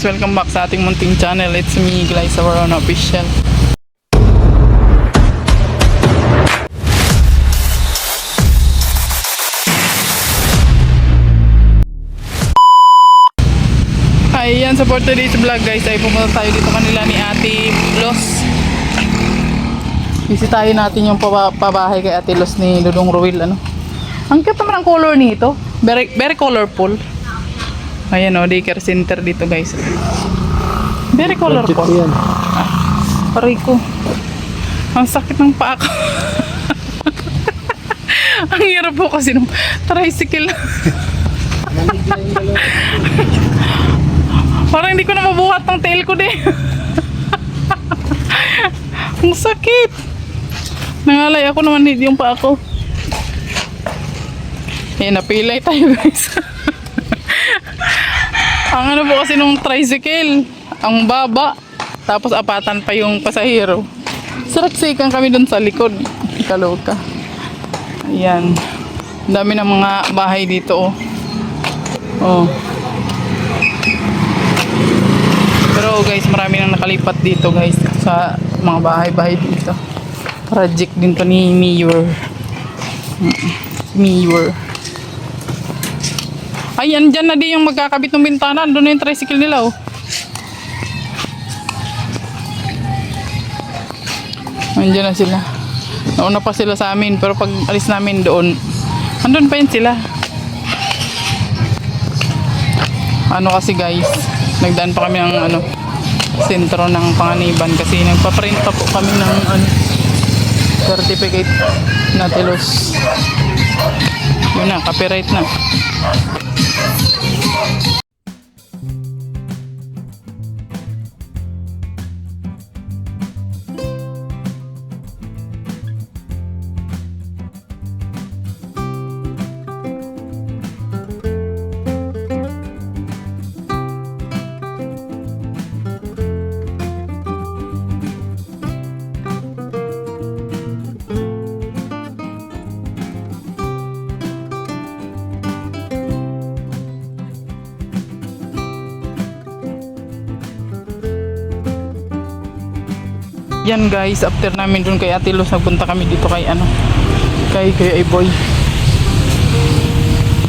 welcome back sa ating munting channel. It's me, Glyza Warona Official. Ayan, sa for today's vlog guys ay pumunta tayo dito kanila ni Ate Los. Bisitahin natin yung pabahay kay Ate Los ni Dudong Ruel. Ang cute naman ang color nito. Very colorful. Ayan o, daycare center dito guys. Very colorful. Aray ko. Ang sakit ng paa ko. Ang hirap po kasi nung tricycle. Parang hindi ko na mabuhat ng tail ko din. Ang sakit. Nangalay ako naman yung paa ko. Napilay tayo guys. Ang ano po kasi nung tricycle, ang baba, tapos apatan pa yung pasahero. Saraksikan kami dun sa likod. Kaloka. Ayan. Ang dami ng mga bahay dito. Oh. Pero guys, marami nang nakalipat dito guys sa mga bahay-bahay dito. Project din to ni Mayor. Mayor. Ay, andyan na din yung magkakabit ng bintana. Doon na yung tricycle nila, oh. Andyan na sila. Nauna pa sila sa amin. Pero pag alis namin doon, andun pa yun sila. Ano kasi guys, nagdaan pa kami ng sentro ng Panganiban. Kasi nagpaprint pa po kami ng certificate na telos. Yun na, copyright na. Yan guys, after namin dun kay Ate Los, nagpunta kami dito kay kay Iboy.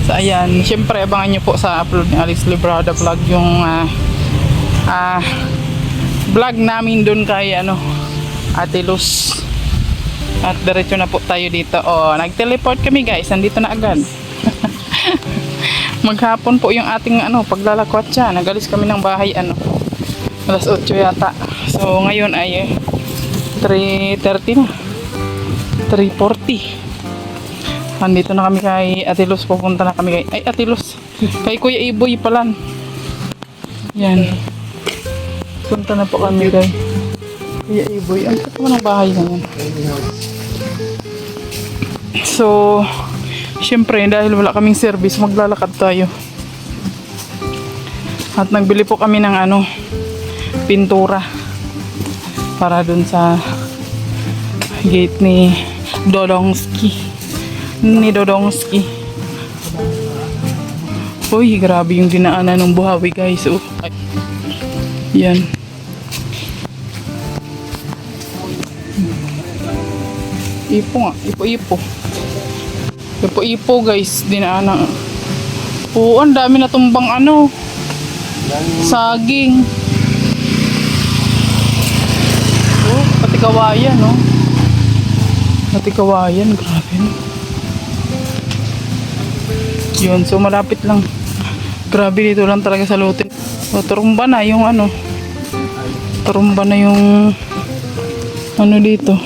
So ayan, syempre abangan nyo po sa upload ni Alex Librada vlog yung vlog namin dun kay Ate Los. At diretso na po tayo dito. Nag-teleport kami guys, nandito na agad. Maghapon po yung ating paglalakwat siya. Nagalis kami ng bahay alas 8 yata. So ngayon ay 3:30 na. 3:40. Andito na kami kay Ate Los. Pupunta na kami kay Ate Los. Kay Kuya Iboy pala. Yan. Punta na po kami kay Kuya Iboy. Ang ito ng bahay na yan. So, syempre dahil wala kaming service, maglalakad tayo. At nagbili po kami ng pintura para dun sa gate ni Dodongski. Uy, grabe yung dinaanan ng buhawi guys. Yan. Ipo guys, dinaanan. Ang dami na tumbang saging. Pati kawayan, Pati kawayan, grabe, Yun, so malapit lang. Grabe, dito lang talaga sa lutin. Turumba na yung Turumba na yung dito.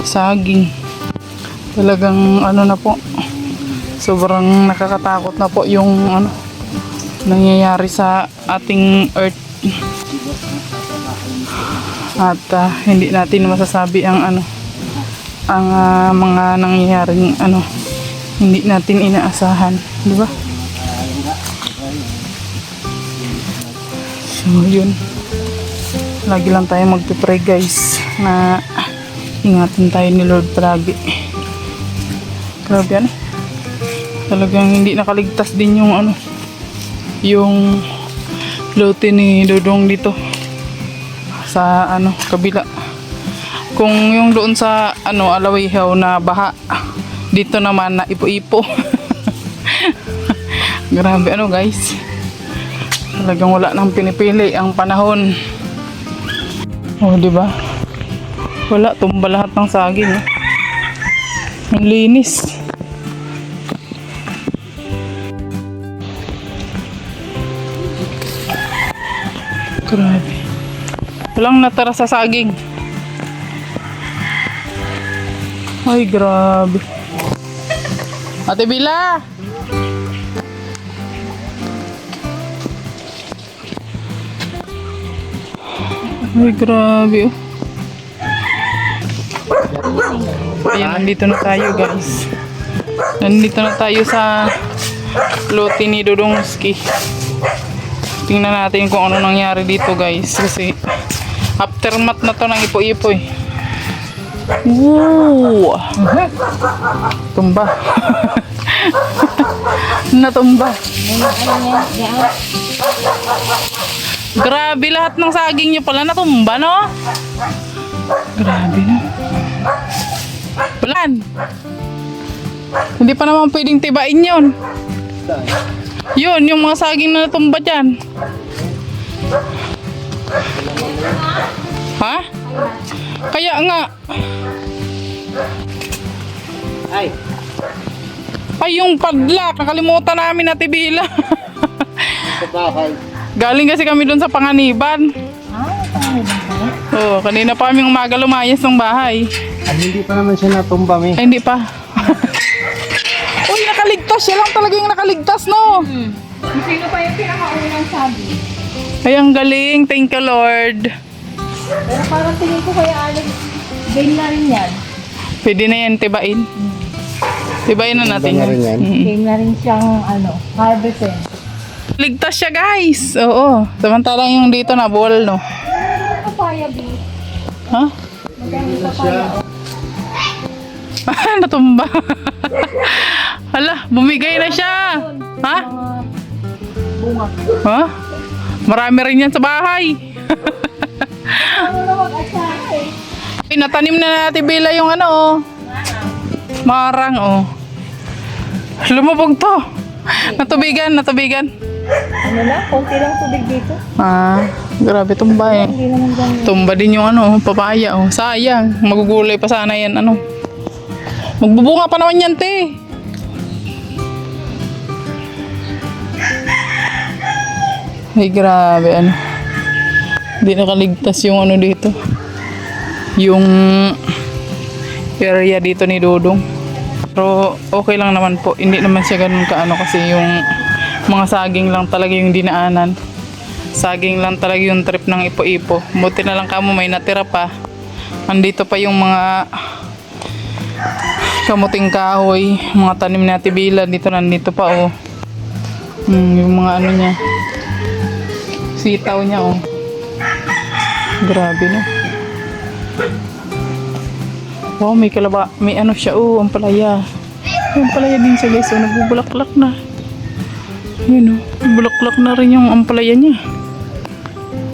Saging. Talagang na po. Sobrang nakakatakot na po yung nangyayari sa ating earth. At hindi natin masasabi ang mga nangyayaring hindi natin inaasahan, di ba? So yun, lagi lang tayo magpipray guys na ingatan tayo ni Lord palagi. Grabe talagang hindi nakaligtas din yung yung lote ni Dudong dito sa ano kabila. Kung yung doon sa ano Alawihaw na baha, dito naman na ipo-ipo. Grabe ano guys, talagang wala nang pinipili ang panahon. Oh, di ba? Wala, tumba lahat ng saging. Ang linis. Grabe. Walang natara sa saging. Ay, grabe. Ate Bila! Ay, grabe oh. Ayan, nandito na tayo guys. Nandito na tayo sa lote ni Dudongski. Tingnan natin kung ano nangyari dito guys. Kasi aftermath na to ng ipo-ipo eh. Woo! Tumba. Natumba. Grabe, lahat ng saging nyo pala natumba, no? Grabe, no? Plan. Hindi pa naman pwedeng tibain yun. Yun, yung mga saging na natumba dyan. Ha? Kaya nga. Ay, yung padlock. Nakalimutan namin na Tibila. Galing kasi kami doon sa Panganiban. Panganiban pala? Oo, kanina pa kaming umaga lumayas ng bahay. Hindi pa naman siya natumba, eh. Ay, hindi pa. Uy, nakaligtas. Siya lang talaga yung nakaligtas, no? Sino pa yung pinakaunang sabi? Ay, ang galing. Thank you, Lord. Pero parang tingin ko kaya Alex, game na rin yan. Pwede na yan, tibain. Tibain na natin Tiba na rin yan? Game na rin siyang harvestin. Ligtas siya, guys. Oo. Samantalang yung dito na ball, no? Papaya, B. Ha? Magandang papaya. Natumba. Hala, bumigay na siya. Ha? Mga bunga. Ha? Marami rin yan sa bahay. Ano na mag-asahe? Ay, natanim na natin Bila yung ano, oh. Marang, oh. Lumubog to. Natubigan. Ano na? Konti lang tubig dito. Ah, grabe tumba eh. Hindi naman ganyan. Tumba din yung ano, papaya, oh. Sayang. Magugulay pa sana yan, ano. Magbubunga pa naman yan, te. Ay, grabe, ano. Hindi nakaligtas yung ano dito. Yung area dito ni Dudong. Pero okay lang naman po. Hindi naman siya ganun kaano kasi yung mga saging lang talaga yung dinaanan. Saging lang talaga yung trip ng ipo-ipo. Buti na lang kamo may natira pa. Andito pa yung mga kamuting kahoy, mga tanim na Tibila dito, nandito pa oh. Yung mga ano niya. Sitaw niya oh. Grabe no. Wow, may ano siya oh, ang palaya. Yung palaya din siya guys, oh, nagbubulaklak na. Yun oh, bulaklak na rin yung ampalaya niya.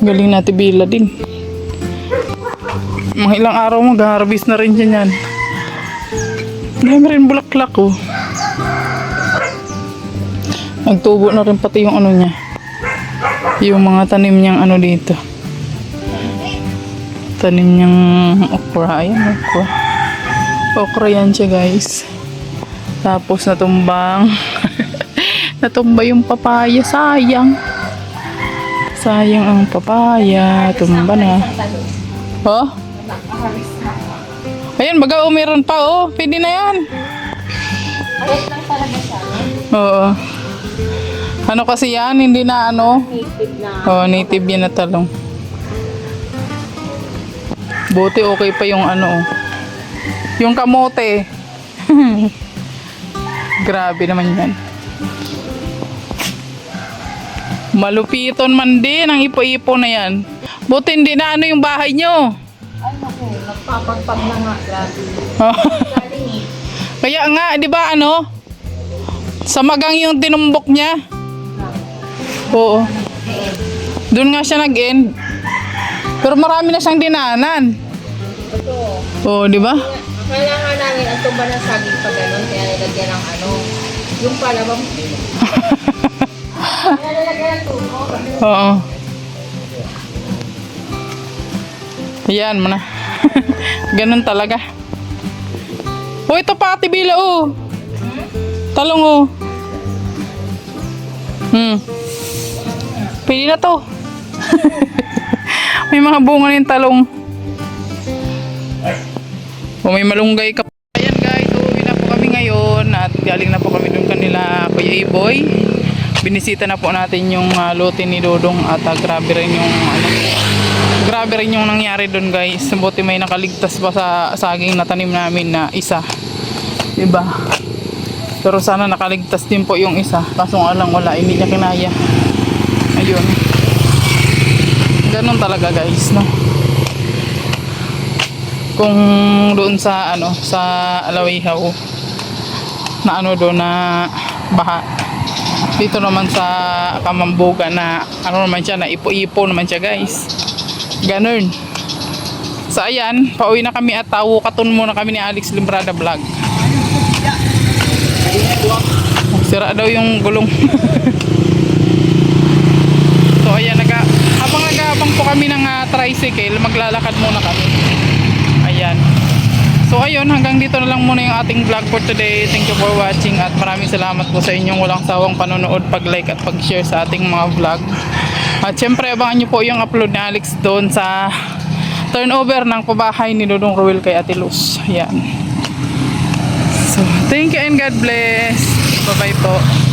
Galing na Tibila din. Mga ilang araw mag-harvest na rin siya niyan. Dami rin bulaklak oh. Nagtubo na rin pati yung ano niya. Yung mga tanim niyang ano dito. Tanim niyang okra. Ayan, okra. Okra yan siya guys. Tapos natumbang. Natumba yung papaya. Sayang. Sayang ang papaya. Tumba na. Oh? Ayan, baga oh, meron pa oh. Pwede na yan. Ayos lang talaga siya. Oo. Ano kasi yan? Hindi na ano? Native na. Oh, native yan na talong. Buti okay pa yung ano oh. Yung kamote. Grabe naman yan. Malupiton man din ang ipo-ipo na yan. Buti hindi na ano yung bahay nyo. Ay naku, nagpapagpag na nga. Grabe. Galing eh. Kaya nga, di ba ano? Sa magang yung tinumbok niya. Oo. Doon nga siya nag-end. Pero marami na siyang dinanan. Ito. Oo, di ba? Kailangan namin ang tumba ng saging pa ganun, kaya nilagyan ng ano. Yung pala, kaya nilagyan ng tubo. Oo. Ayan mo na. Ganun talaga. O, ito pa, Ate Bila, oh. Talong, oh. Pili na to. May mga bunga ng talong. O, may malunggay ka. Ayan guys, uuwi na po kami ngayon at galing na po kami dun kanila Kuya Iboy. Binisita na po natin yung lote ni Dodong at grabe rin yung grabe rin yung nangyari dun guys. Buti may nakaligtas pa sa saging na tanim namin na isa. Diba? Pero sana nakaligtas din po yung isa. Kaso nga lang wala, hindi niya kinaya. Ayun. Ganun talaga guys, no? Kung doon sa sa Alawihaw na doon na baha, dito naman sa Kamambuga na naman siya, na ipo-ipo naman siya guys. Ganun. So ayan, pauwi na kami at katon muna kami ni Alex Limbrada Vlog. Sira daw yung gulong. So ayan, habang nag-aabang po kami ng tricycle, maglalakad muna kami. Ayan. So ayun, hanggang dito na lang muna yung ating vlog for today. Thank you for watching at maraming salamat po sa inyong walang sawang panonood, pag-like at pag-share sa ating mga vlog. At syempre abangan nyo po yung upload ni Alex doon sa turnover ng pabahay ni Dodong Ruel kay Ate Luz. Ayan. So thank you and God bless. Bye bye po.